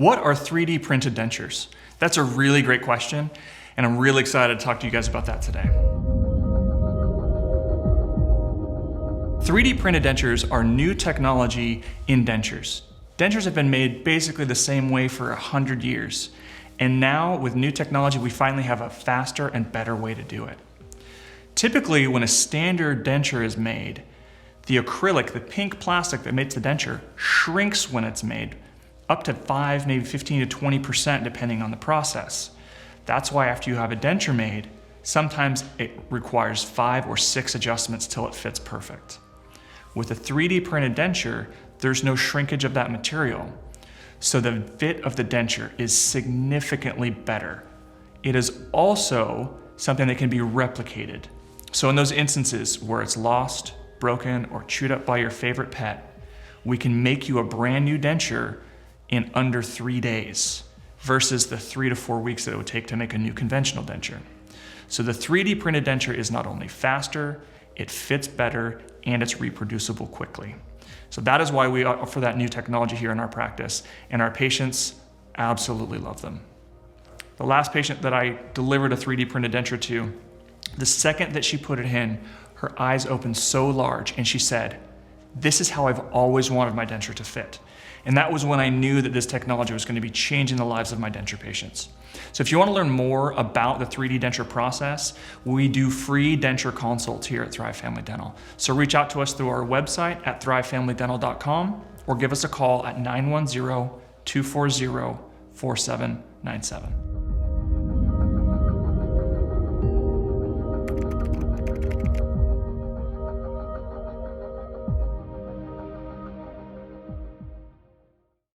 What are 3D printed dentures? That's a really great question, and I'm really excited to talk to you guys about that today. 3D printed dentures are new technology in dentures. Dentures have been made basically the same way for 100 years. And now with new technology, we finally have a faster and better way to do it. Typically, when a standard denture is made, the acrylic, the pink plastic that makes the denture, shrinks when it's made, up to 5, maybe 15 to 20% depending on the process. That's why after you have a denture made, sometimes it requires 5 or 6 adjustments till it fits perfect. With a 3D printed denture, there's no shrinkage of that material. So the fit of the denture is significantly better. It is also something that can be replicated. So in those instances where it's lost, broken, or chewed up by your favorite pet, we can make you a brand new denture in under 3 days versus the 3 to 4 weeks that it would take to make a new conventional denture. So the 3D printed denture is not only faster, it fits better, and it's reproducible quickly. So that is why we offer that new technology here in our practice, and our patients absolutely love them. The last patient that I delivered a 3D printed denture to, the second that she put it in, her eyes opened so large and she said, "This is how I've always wanted my denture to fit." And that was when I knew that this technology was going to be changing the lives of my denture patients. So if you want to learn more about the 3D denture process, we do free denture consults here at Thrive Family Dental. So reach out to us through our website at thrivefamilydental.com or give us a call at 910-240-4797.